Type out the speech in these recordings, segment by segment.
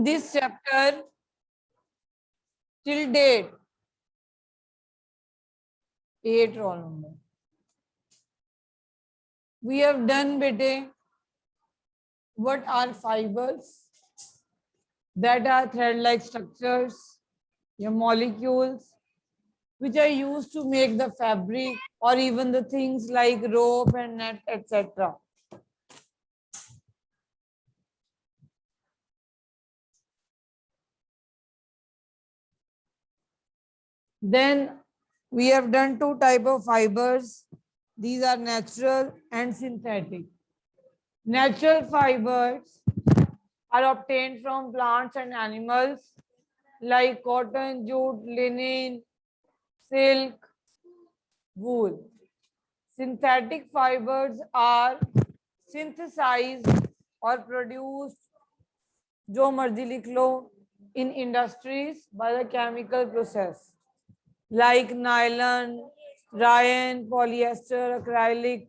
this chapter till date 8 roll number we have done bete. What are fibers? That are thread like structures, your molecules which are used to make the fabric or even the things like rope and net, etc. Then we have done two type of fibers. These are natural and synthetic. Natural fibers are obtained from plants and animals like cotton, jute, linen, silk, wool. Synthetic fibers are synthesized or produced, जो मर्जी लिख लो, in industries by the chemical process like nylon, rayon, polyester, acrylic,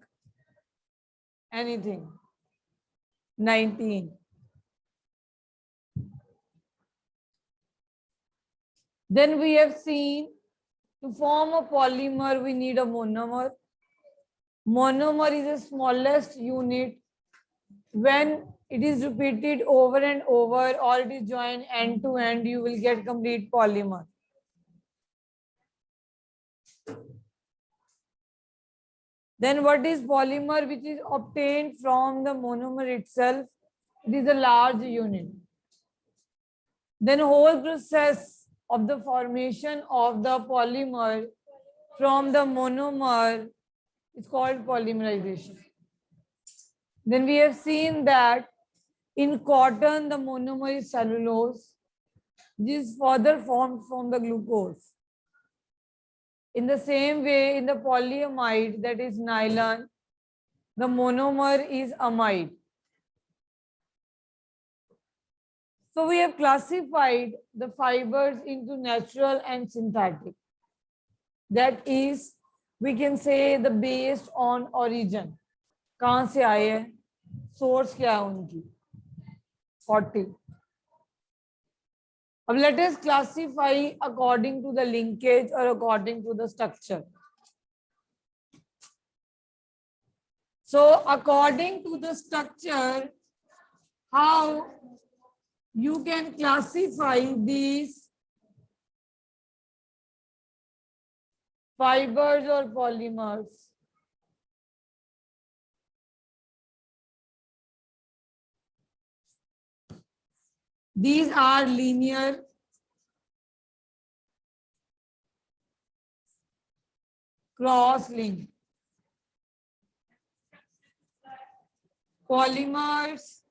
anything. 19. Then we have seen to form a polymer we need a monomer. Monomer is the smallest unit. When it is repeated over and over or it is joined end to end, you will get complete polymer. Then what is polymer which is obtained from the monomer itself? It is a large unit. Then whole process of the formation of the polymer from the monomer is called polymerization. Then we have seen that in cotton the monomer is cellulose. This is further formed from the glucose. In the same way, in the polyamide, that is nylon, the monomer is amide. So we have classified the fibers into natural and synthetic. That is, we can say the based on origin. कहाँ से आए हैं? Source क्या है उनकी? 40. Let us classify according to the linkage or according to the structure. So according to the structure, how you can classify these fibers or polymers. These are linear, cross-linked. Polymers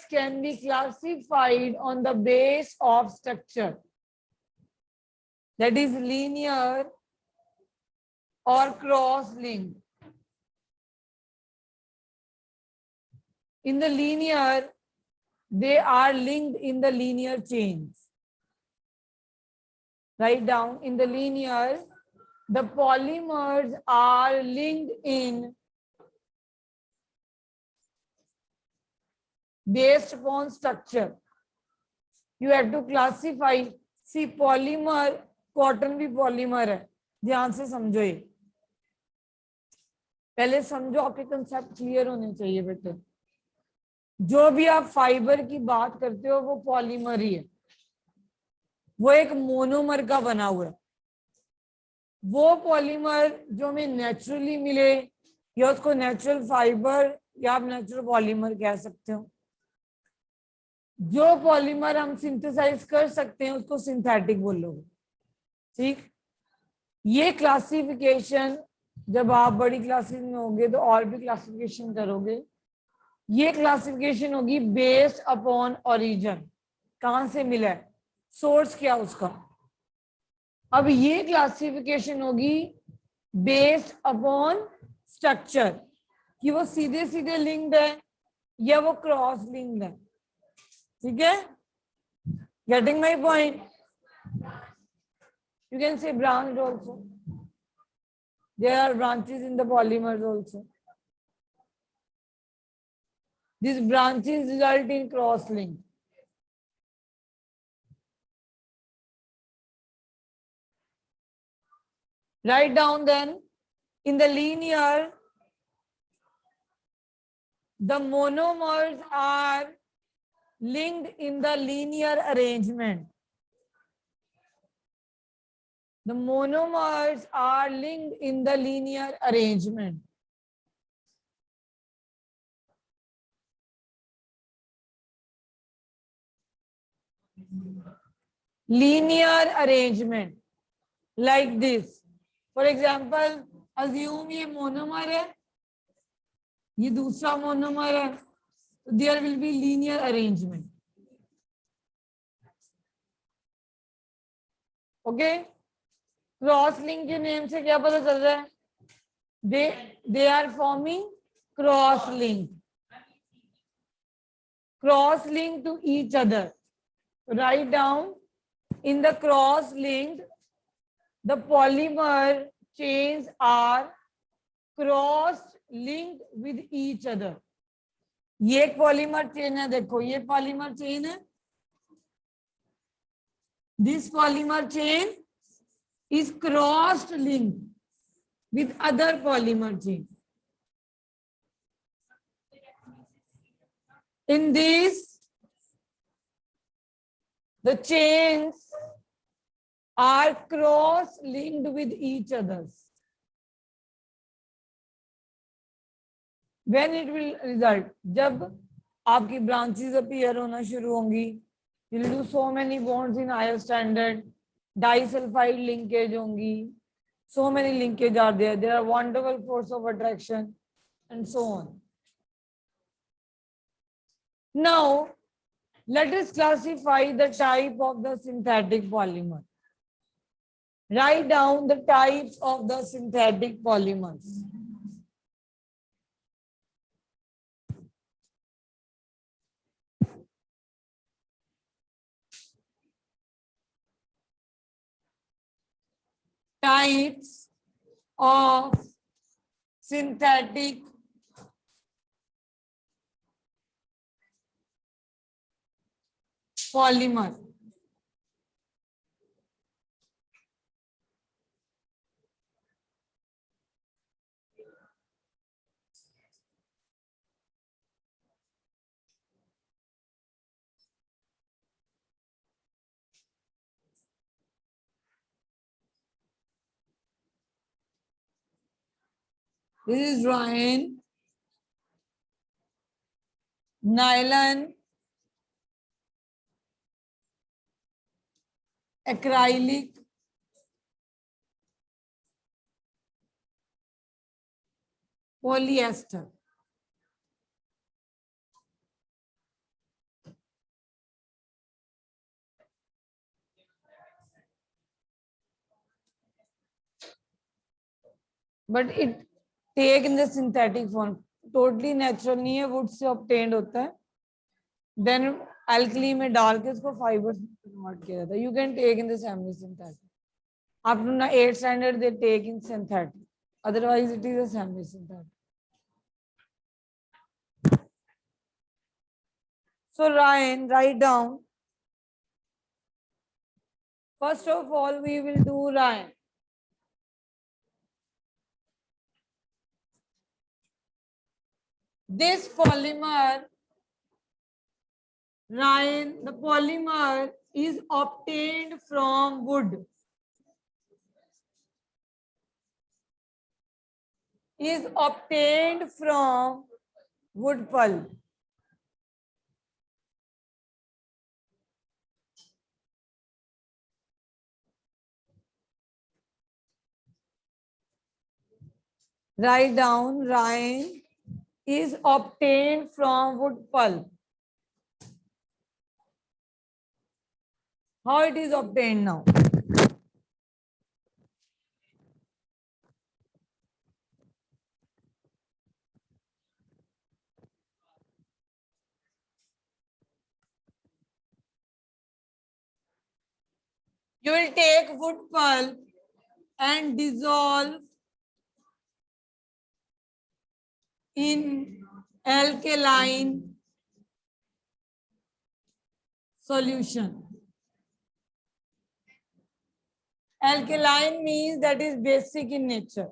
can be classified on the base of structure. That is linear or cross-linked. In the linear, they are linked in the linear chains. Write down, in the linear, the polymers are linked in based upon structure. You have to classify. See, polymer, cotton भी polymer है. ध्यान से समझो ये. पहले समझो, आपके concept clear होने चाहिए बेटे. जो भी आप फाइबर की बात करते हो वो पॉलीमर ही है. वो एक मोनोमर का बना हुआ है. वो पॉलीमर जो हमें नेचुरली मिले, या उसको नेचुरल फाइबर या आप नेचुरल पॉलीमर कह सकते हो. जो पॉलीमर हम सिंथेसाइज कर सकते हैं उसको सिंथेटिक बोलोगे. ठीक. ये क्लासिफिकेशन जब आप बड़ी क्लासेस में होगे तो और भी क्लासिफिकेशन करोगे. ये क्लासिफिकेशन होगी बेस्ड अपॉन ओरिजिन. कहां से मिला है, सोर्स क्या उसका. अब ये क्लासिफिकेशन होगी बेस्ड अपॉन स्ट्रक्चर, कि वो सीधे सीधे लिंक्ड है या वो क्रॉस लिंक्ड है. ठीक है. Getting my point. You can say branch also. There are branches in the polymers also. These branches result in cross-link. Write down then, in the linear, the monomers are linked in the linear arrangement. The monomers are linked in the linear arrangement. Linear arrangement like this. For example, assume ये monomer है, ये दूसरा monomer है. There will be linear arrangement. Okay? Cross link के name से क्या पता चल रहा है? They are forming cross link. Cross link to each other. Write down, in the cross link, the polymer chains are cross linked with each other. ये एक polymer chain है, देखो ये पॉलीमर चेन है. This polymer chain is cross linked with other polymer chain. In this, the chains are cross linked with each other. When it will result, जब आपकी branches appear होना शुरू होंगी, you'll do so many bonds in higher standard, disulfide linkage होंगी, so many linkage are there. There are wonderful force of attraction and so on. Now, let us classify the type of the synthetic polymer. Write down the types of the synthetic polymers. Types of synthetic polymer. This is rayon, nylon, acrylic, polyester. But it take in the synthetic form. Totally natural नहीं है, wood से obtained होता है. Then alkali में डाल के इसको fibers में convert किया जाता है. You can take in the semi-synthetic. Up to 8th standard they take in synthetic. Otherwise it is a semi-synthetic. So Ryan, write down. First of all, we will do Ryan. This polymer, Ryan, the polymer is obtained from wood. Is obtained from wood pulp. Write down, Ryan is obtained from wood pulp. How it is obtained now? You will take wood pulp and dissolve in alkaline solution. Alkaline means that is basic in nature.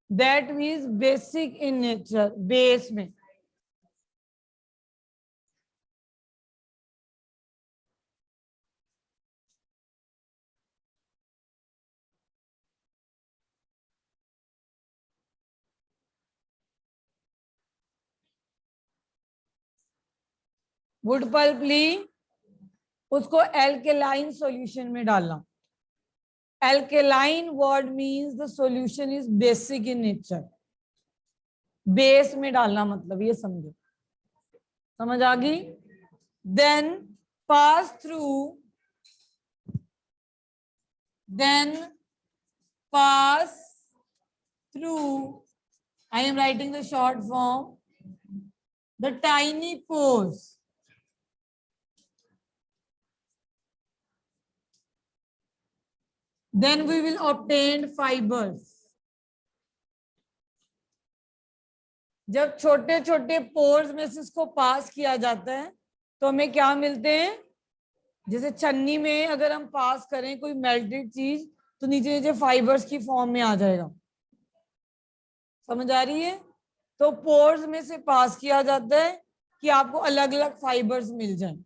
That means basic in nature, base में. Wood pulp ली, उसको alkaline solution में डालना. Alkaline word means the solution is basic in nature. Base में डालना मतलब ये समझो. समझ आ गई? Then pass through, then pass through, I am writing the short form, the tiny pores. Then we will obtain fibers. जब छोटे छोटे पोर्स में से इसको पास किया जाता है तो हमें क्या मिलते हैं? जैसे छन्नी में अगर हम पास करें कोई मेल्टेड चीज तो नीचे नीचे फाइबर्स की फॉर्म में आ जाएगा. समझ आ रही है? तो पोर्स में से पास किया जाता है कि आपको अलग अलग फाइबर्स मिल जाएं.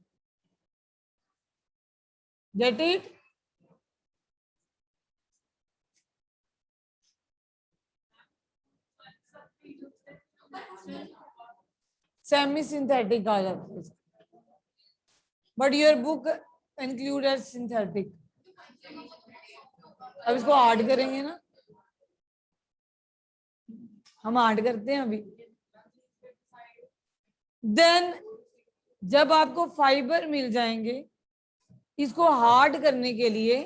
Get it? सेमी सिंथेटिक आ जाता है, but your book include as synthetic. अब इसको ऐड करेंगे ना, हम ऐड करते हैं अभी. देन जब आपको फाइबर मिल जाएंगे, इसको हार्ड करने के लिए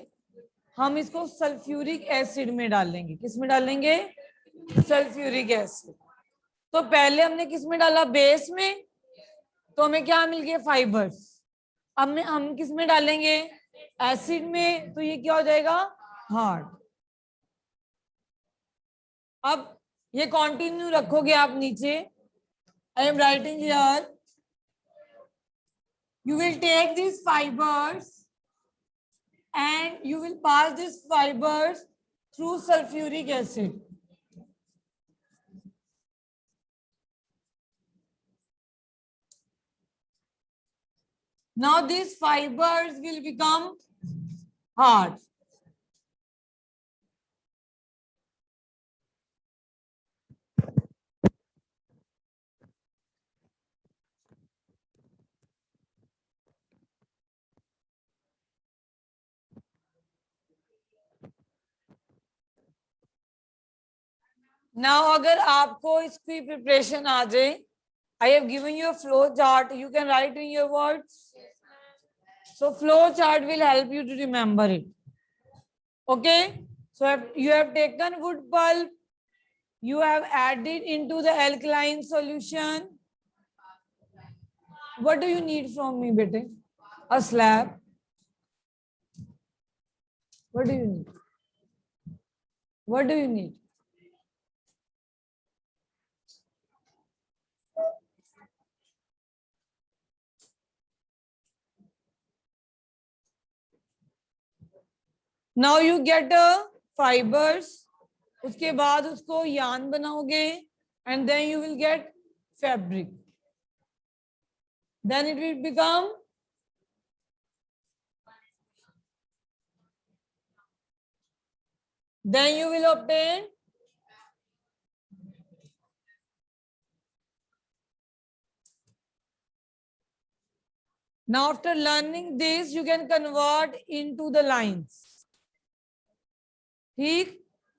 हम इसको सल्फ्यूरिक एसिड में डालेंगे. किस में डालेंगे? Sulphuric acid. तो पहले हमने किस में डाला? बेस में. तो हमें क्या मिल गया? फाइबर्स. अब हम किस में डालेंगे? एसिड में. तो ये क्या हो जाएगा? हार्ड. अब ये कंटिन्यू रखोगे आप नीचे. I am writing here, you will take these fibers and you will pass these fibers through sulfuric acid. Now these fibers will become hard. Now अगर आपको इसकी प्रिपरेशन आ जाए, I have given you a flow chart. You can write in your words. So flow chart will help you to remember it. Okay. So you have taken wood pulp. You have added into the alkaline solution. What do you need from me, bete? A slab. What do you need? What do you need? Now you get fibers. उसके बाद उसको yarn बनाओगे and then you will get fabric. Then it will become then you will obtain now after learning this you can convert into the lines. ठीक?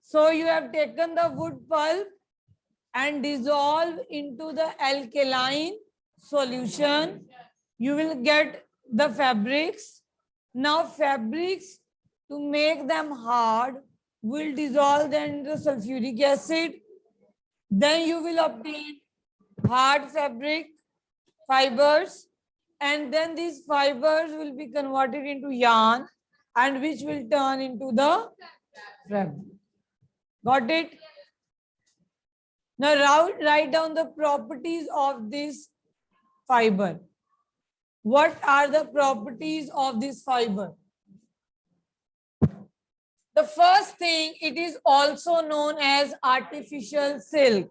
So you have taken the wood pulp and dissolve into the alkaline solution. You will get the fabrics. Now fabrics, to make them hard, will dissolve them into sulfuric acid. Then you will obtain hard fabric fibers, and then these fibers will be converted into yarn and which will turn into the fabric. Got it? Now write down the properties of this fiber. What are the properties of this fiber? The first thing, it is also known as artificial silk.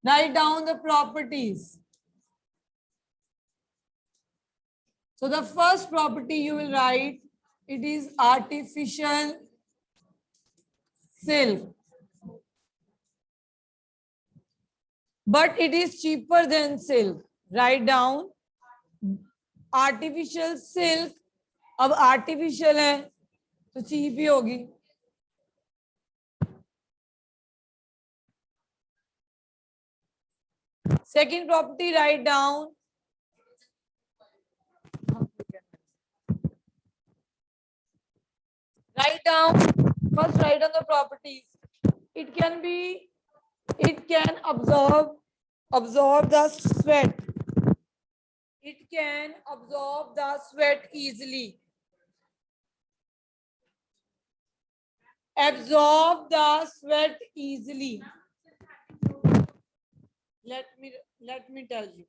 Write down the properties. So the first property you will write, it is artificial silk. But it is cheaper than silk. Write down artificial silk. अब artificial है तो cheap ही होगी. Second property write down. Write down. First write down the properties. It can absorb the sweat. It can absorb the sweat easily. Absorb the sweat easily. Let me tell you.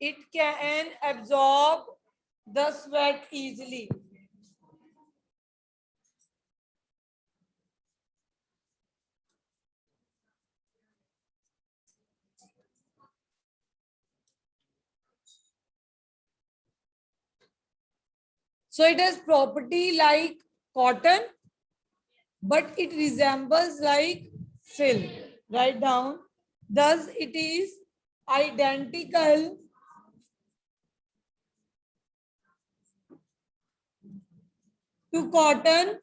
It can absorb the sweat easily. So it has property like cotton, but it resembles like silk. Write down. Thus it is identical to cotton,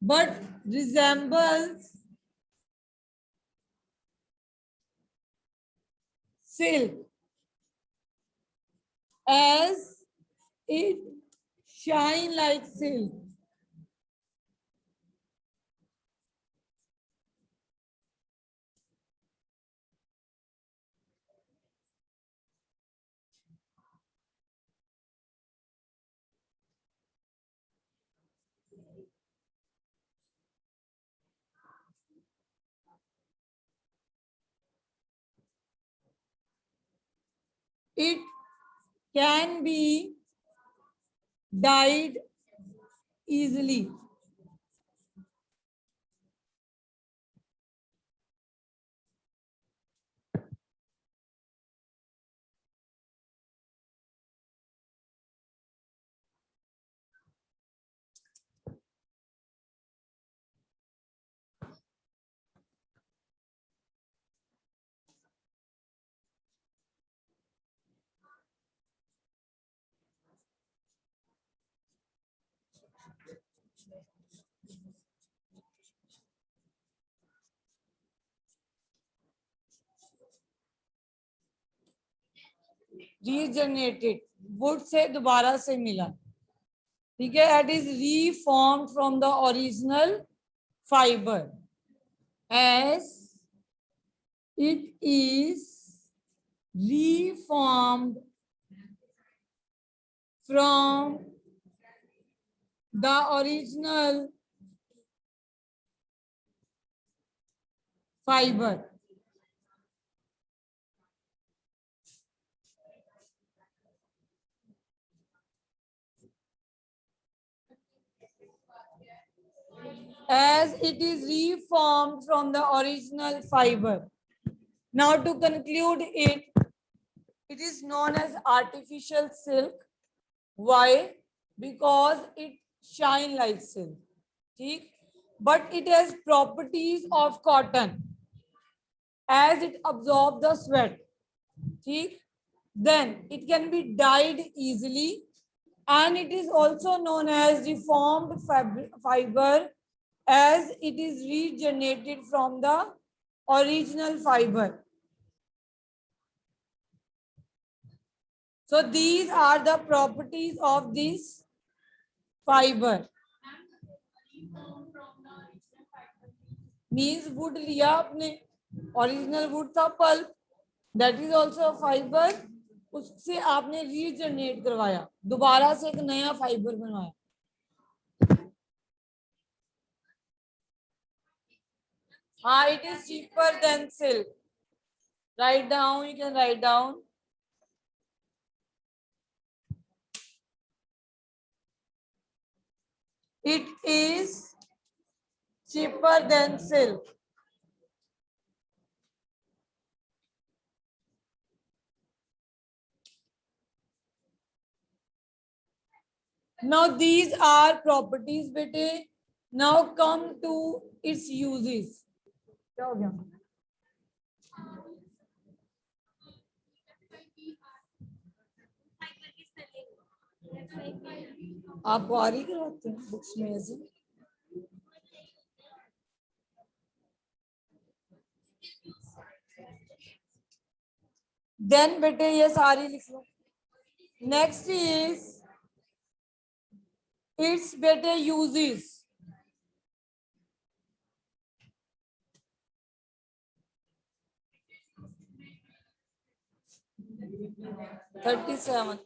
but resembles silk as it shine like silk. It can be dyed easily. Regenerated, would say दोबारा से मिला. ठीक है. It is reformed from the original fiber as it is reformed from the original fiber. As it is reformed from the original fiber. Now to conclude it, it is known as artificial silk. Why? Because it shine like silk. ठीक? But it has properties of cotton as it absorbs the sweat. ठीक? Then it can be dyed easily, and it is also known as reformed fiber as it is regenerated from the original fiber. So these are the properties of this fiber. Means wood लिया आपने, original wood था pulp, that is also a fiber. उससे आपने regenerate करवाया, दोबारा से एक नया फाइबर बनवाया. It is cheaper than silk. Write down, you can write down. It is cheaper than silk. Now these are properties बेटे. Now come to its uses. क्या हो गया? आप वारी कराते हैं बुक्स में ऐसे? Then बेटे ये सारी लिख लो. Next is its better uses. $37.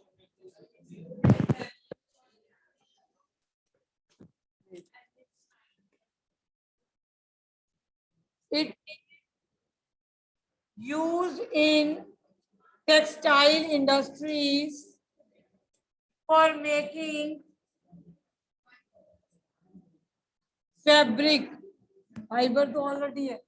It used in textile industries for making fabric. Fiber तो already है.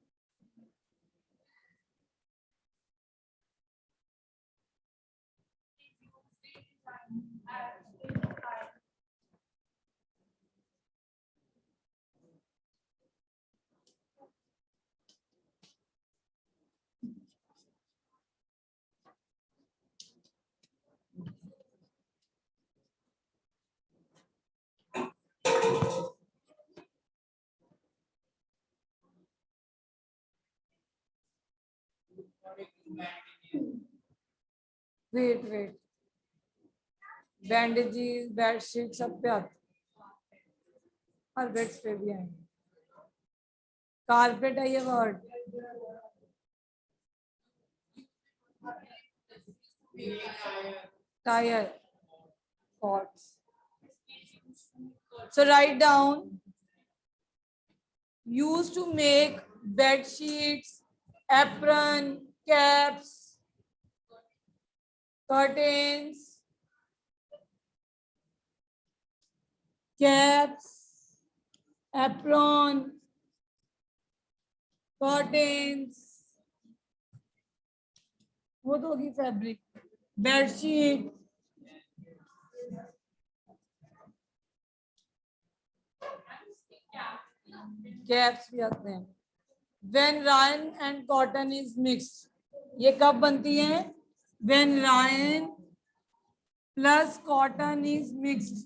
Wait. Bandages, bed sheets सब पे आते. और बेड्स पे भी आएंगे. कारपेट है ये word. Tire. Pots. So write down. Used to make bed sheets, apron, caps, curtains, caps, apron, curtains. वो तो होगी फैब्रिक. बेडशीट. कैप्स भी आते हैं. When rayon and cotton is mixed. ये कब बनती है? When rayon plus cotton is mixed.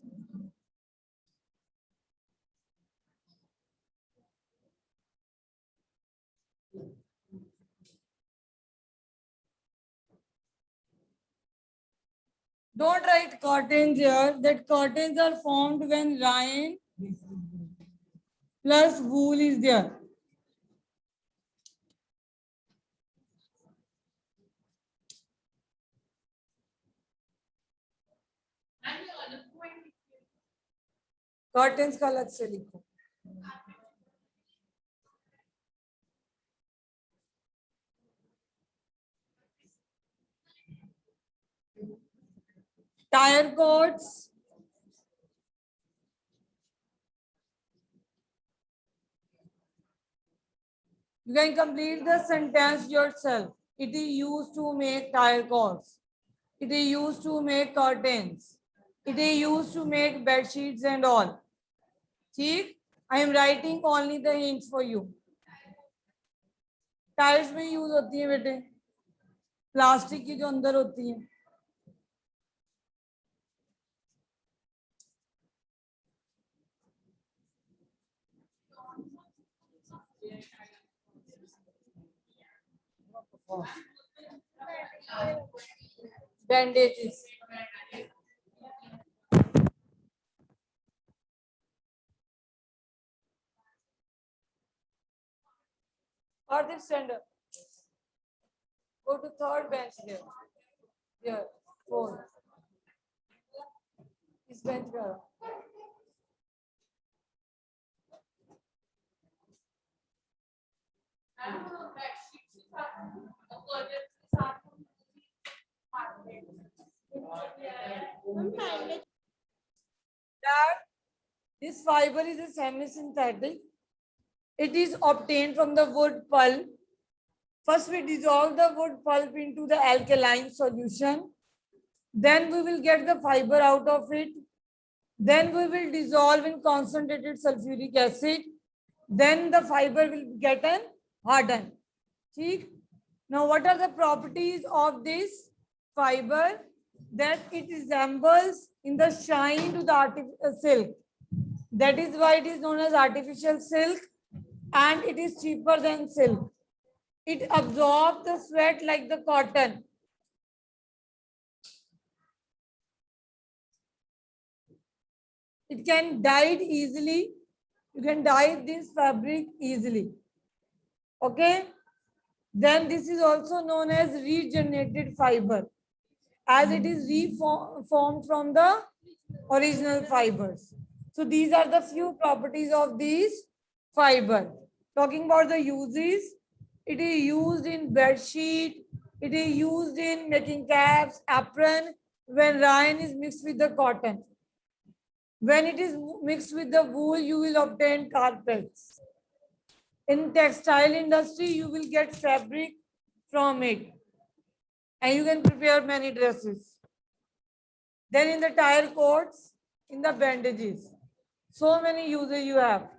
Don't write curtains here. That curtains are formed when rayon plus wool is there. Curtains का अलग से लिखो. Tire cords. You can complete the sentence yourself. It is used to make tire cords. It is used to make curtains. It is used to make bed sheets and all. ठीक? I am writing only the hints for you. Tyres में use होती है बेटे. Plastic की जो अंदर होती है. Bandages. Or this stand up. Go to third bench there. Here, fourth. इस bench पे आओ. That this fiber is a semi-synthetic. It is obtained from the wood pulp. First, we dissolve the wood pulp into the alkaline solution. Then we will get the fiber out of it. Then we will dissolve in concentrated sulfuric acid. Then the fiber will get an hardened. ठीक? Now, what are the properties of this fiber? That it resembles in the shine to the silk. That is why it is known as artificial silk, and it is cheaper than silk. It absorbs the sweat like the cotton. It can dye easily. You can dye this fabric easily. Okay. Then this is also known as regenerated fiber, as it is reformed from the original fibers. So these are the few properties of these fiber. Talking about the uses, it is used in bed sheet, it is used in making caps, apron, when rayon is mixed with the cotton. When it is mixed with the wool, you will obtain carpets. In textile industry, you will get fabric from it, and you can prepare many dresses. Then in the tire coats, in the bandages, so many uses you have.